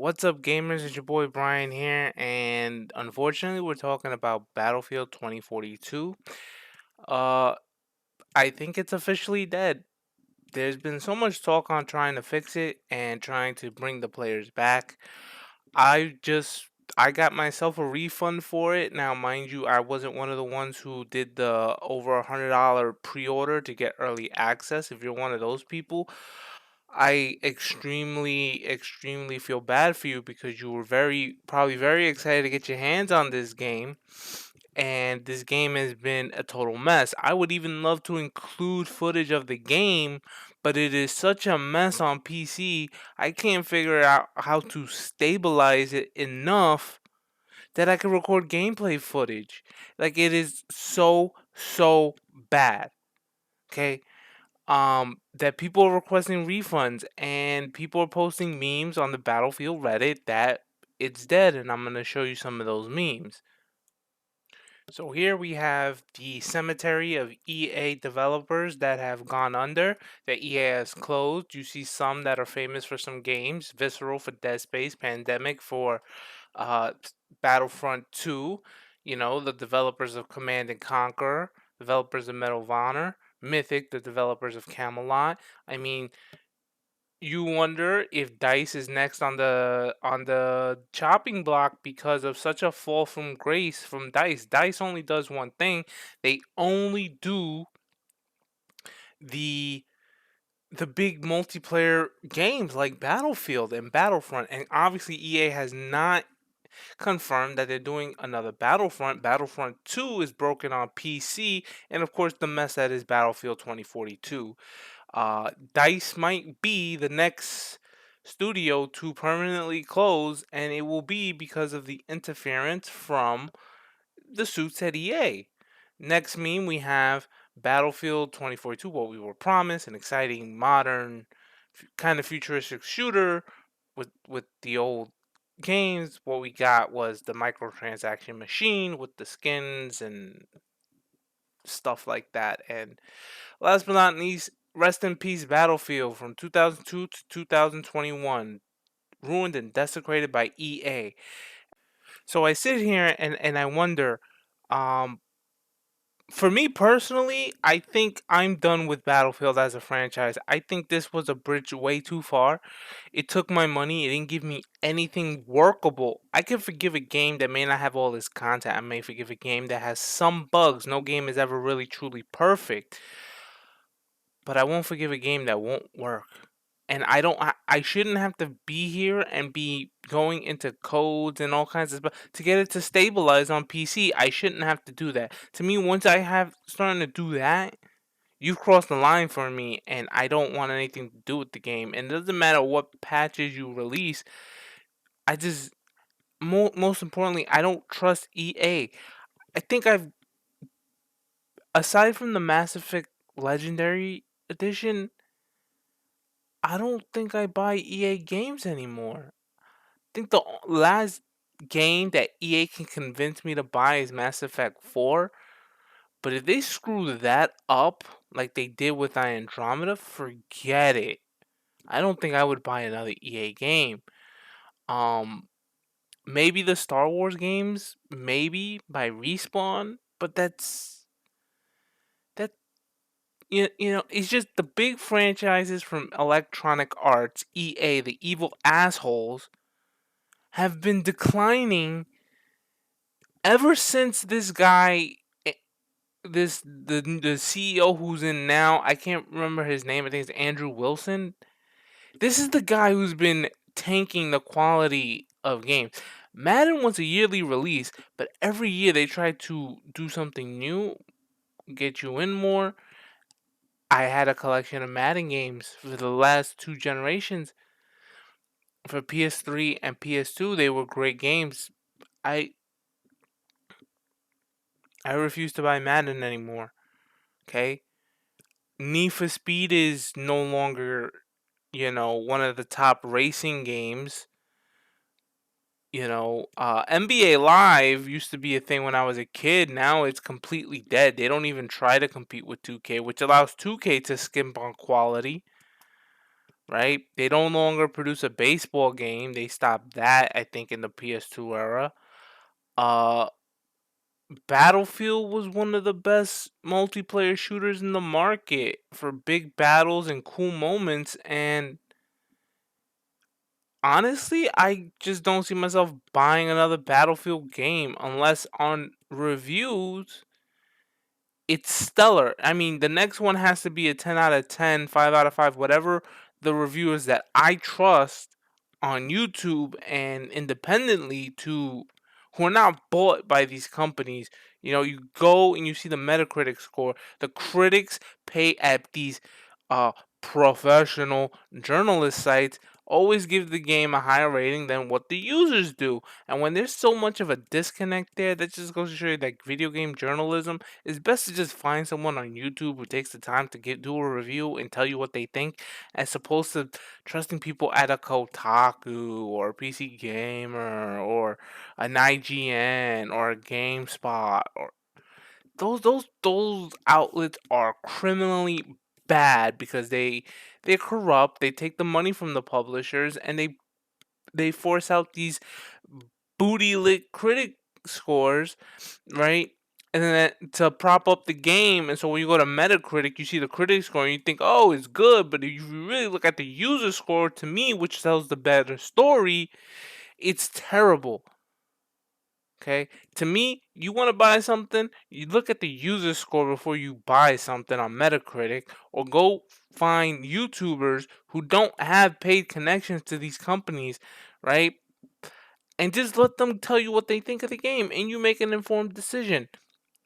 What's up, gamers? It's your boy Brian here, and unfortunately, we're talking about Battlefield 2042. Uh, I think it's officially dead. There's been so much talk on trying to fix it and trying to bring the players back. I just I got myself a refund for it. Now, mind you, I wasn't one of the ones who did the over $100 pre-order to get early access. If you're one of those people, I extremely feel bad for you because you were probably very excited to get your hands on this game, and this game has been a total mess. I would even love to include footage of the game, but it is such a mess on PC. I can't figure out how to stabilize it enough that I can record gameplay footage. Like, it is so bad. Okay, that people are requesting refunds and people are posting memes on the Battlefield Reddit that it's dead, and I'm going to show you some of those memes. So here we have the cemetery of EA developers that have gone under, that EA has closed. You see some that are famous for some games: Visceral for Dead Space, Pandemic for uh, Battlefront 2, the developers of Command and Conquer, developers of Medal of Honor, Mythic, the developers of Camelot. I mean, you wonder if Dice is next on the chopping block because of such a fall from grace from Dice. Dice only does one thing. They only do the the big multiplayer games like Battlefield and Battlefront, and obviously EA has not confirmed that they're doing another Battlefront. Battlefront 2 is broken on PC, and of course the mess that is Battlefield 2042. Dice might be the next studio to permanently close, and it will be because of the interference from the suits at EA. Next meme, we have Battlefield 2042, what we were promised, an exciting, modern, kind of futuristic shooter with the old games. What we got was the microtransaction machine with the skins and stuff like that. And last but not least, rest in peace, Battlefield from 2002 to 2021, ruined and desecrated by EA. So I sit here and I wonder, um, for me personally, I think I'm done with Battlefield as a franchise. I think this was a bridge way too far. It took my money. It didn't give me anything workable. I can forgive a game that may not have all this content. I may forgive a game that has some bugs. No game is ever really truly perfect. But I won't forgive a game that won't work. And I shouldn't have to be here and be going into codes and all kinds of stuff to get it to stabilize on PC. I shouldn't have to do that. To me, once I have starting to do that, you've crossed the line for me, and I don't want anything to do with the game. And it doesn't matter what patches you release. I just most importantly, I don't trust EA. I think I've aside from the Mass Effect Legendary Edition, I don't think I buy EA games anymore. I think the last game that EA can convince me to buy is Mass Effect 4. But if they screw that up like they did with Andromeda, forget it. I don't think I would buy another EA game. Um, Maybe the Star Wars games, maybe by Respawn, but that it's just the big franchises from Electronic Arts, EA, the evil assholes, have been declining ever since this guy, eh, the CEO who's in now. I can't remember his name. I think it's Andrew Wilson. This is the guy who's been tanking the quality of games. Madden was a yearly release, but every year they try to do something new, get you in more. I had a collection of Madden games for the last two generations. For PS3 and PS2, they were great games. I I refuse to buy Madden anymore. Okay? Need for Speed is no longer, one of the top racing games. NBA Live used to be a thing when I was a kid. Now it's completely dead. They don't even try to compete with 2K, which allows 2K to skimp on quality. right? They no longer produce a baseball game. They stopped that, I think, in the PS2 era. Uh, Battlefield was one of the best multiplayer shooters in the market for big battles and cool moments. And honestly, I just don't see myself buying another Battlefield game unless on reviews it's stellar. I mean, the next one has to be a 10 out of 10, 5 out of 5, whatever the reviewers that I trust on YouTube and independently to who are not bought by these companies. You know, you go and you see the Metacritic score. The critics pay at these uh professional journalist sites always give the game a higher rating than what the users do. And when there's so much of a disconnect there, that just goes to show you that video game journalism, it's best to just find someone on YouTube who takes the time to do a review and tell you what they think, as opposed to trusting people at a Kotaku or a PC Gamer or an IGN or a GameSpot or those outlets are criminally bad because they're corrupt. They take the money from the publishers and they force out these booty lick critic scores, right? And then to prop up the game, and so when you go to Metacritic, you see the critic score, and you think, "Oh, it's good." But if you really look at the user score, to me, which tells the better story, it's terrible. Okay, to me, you want to buy something, you look at the user score before you buy something on Metacritic, or go find YouTubers who don't have paid connections to these companies, right? And just let them tell you what they think of the game, and you make an informed decision.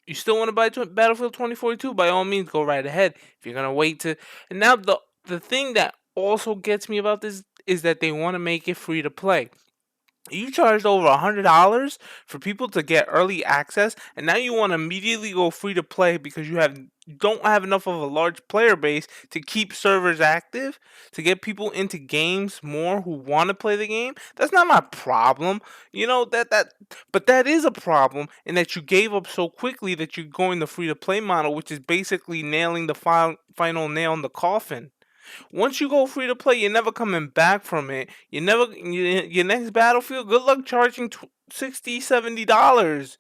You still want to buy Battlefield 2042? By all means, go right ahead. If you're gonna wait to, and now the thing that also gets me about this is that they want to make it free to play. You charged over $100 for people to get early access, and now you want to immediately go free to play because you don't have enough of a large player base to keep servers active, to get people into games more who want to play the game. That's not my problem. You know but that is a problem in that you gave up so quickly that you're going the free to play model, which is basically nailing the final nail in the coffin. Once you go free to play, you're never coming back from it. Your next Battlefield, good luck charging 60, $70.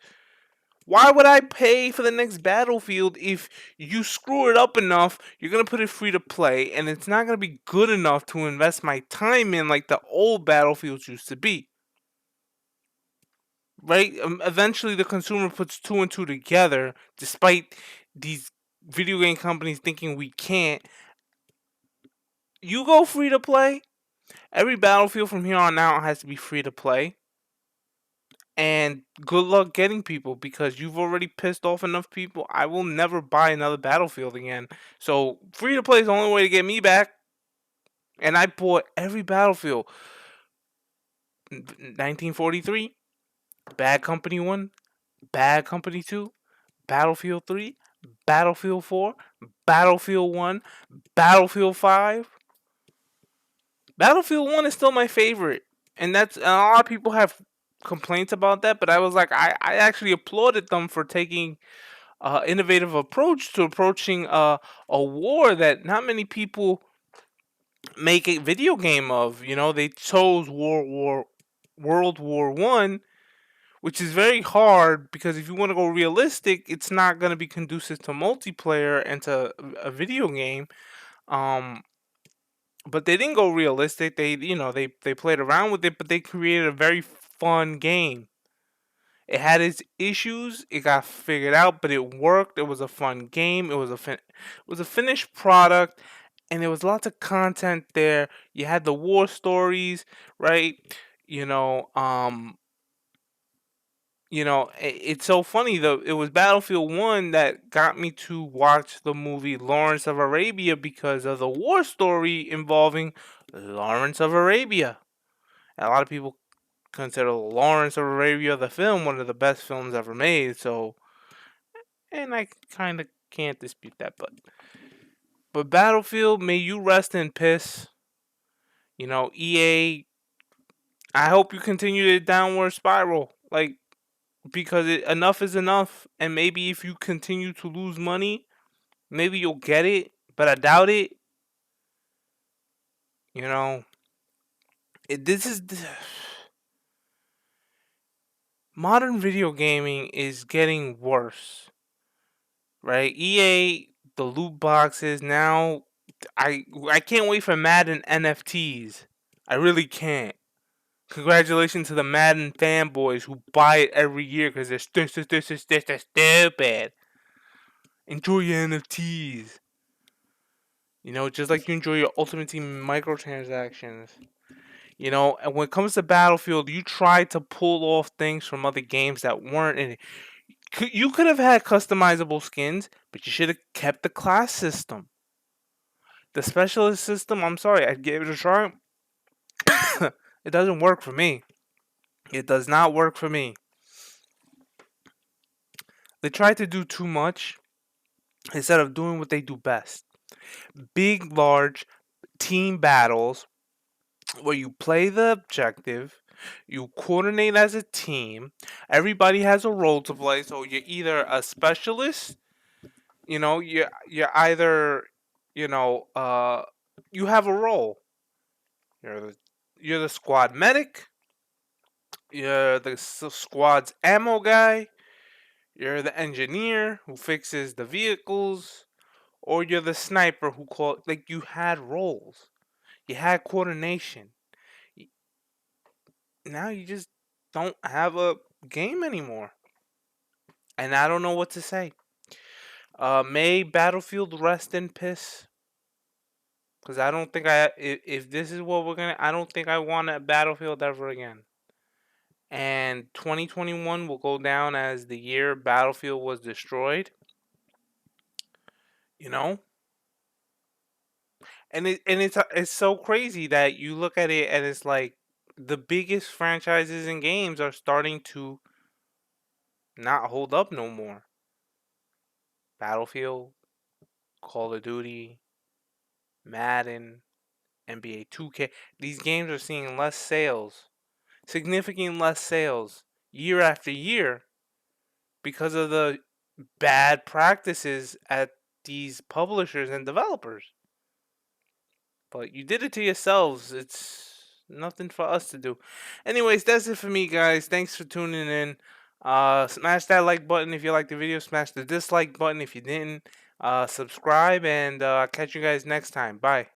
Why would I pay for the next Battlefield if you screw it up enough, you're going to put it free to play, and it's not going to be good enough to invest my time in like the old Battlefields used to be? Right? Eventually, the consumer puts two and two together, despite these video game companies thinking we can't. You go free to play, every Battlefield from here on out has to be free to play. And good luck getting people because you've already pissed off enough people. I will never buy another Battlefield again. So free to play is the only way to get me back. And I bought every Battlefield. 1943, Bad Company 1, Bad Company 2, Battlefield 3, Battlefield 4, Battlefield 1, Battlefield 5. Battlefield 1 is still my favorite. And that's a lot of people have complaints about that, but I was like, I actually applauded them for taking innovative approach to approaching a war that not many people make a video game of. You know, they chose World War One, which is very hard because if you want to go realistic, it's not going to be conducive to multiplayer and to a video game. Um, but they didn't go realistic. They played around with it, but they created a very fun game. It had its issues. It got figured out, but it worked. It was a fun game. It was a finished product, and there was lots of content there. You had the war stories, right? You know, um, it's so funny though. It was Battlefield 1 that got me to watch the movie Lawrence of Arabia because of the war story involving Lawrence of Arabia. And a lot of people consider Lawrence of Arabia the film one of the best films ever made. So, and I kind of can't dispute that. But Battlefield, may you rest in piss. EA. I hope you continue the downward spiral, like because enough is enough. And maybe if you continue to lose money, maybe you'll get it. But I doubt it. You know, this is modern video gaming is getting worse, right? EA, the loot boxes now. I can't wait for Madden NFTs. I really can't. Congratulations to the Madden fanboys who buy it every year because they're stupid. Enjoy your NFTs. You know, just like you enjoy your Ultimate Team microtransactions. You know, and when it comes to Battlefield, you try to pull off things from other games that weren't in it. You could have had customizable skins, but you should have kept the class system. The specialist system, I'm sorry, I gave it a try. It doesn't work for me. It does not work for me. They try to do too much instead of doing what they do best. Big, large team battles where you play the objective, you coordinate as a team, everybody has a role to play. So you're either a specialist, you're either, you know, you have a role. You're the you're the squad medic, you're the squad's ammo guy, you're the engineer who fixes the vehicles, or you're the sniper who like you had roles. You had coordination. Now you just don't have a game anymore. And I don't know what to say. May Battlefield rest in piss. Because I don't think if this is what we're gonna, I don't think I want a Battlefield ever again. And 2021 will go down as the year Battlefield was destroyed. You know, and it's so crazy that you look at it and it's like the biggest franchises and games are starting to not hold up no more. Battlefield, Call of Duty, Madden, NBA 2K. These games are seeing less sales, significant less sales year after year because of the bad practices at these publishers and developers. But you did it to yourselves. It's nothing for us to do. Anyways, that's it for me, guys. Thanks for tuning in. Smash that like button if you liked the video. Smash the dislike button if you didn't. Subscribe, and catch you guys next time. Bye.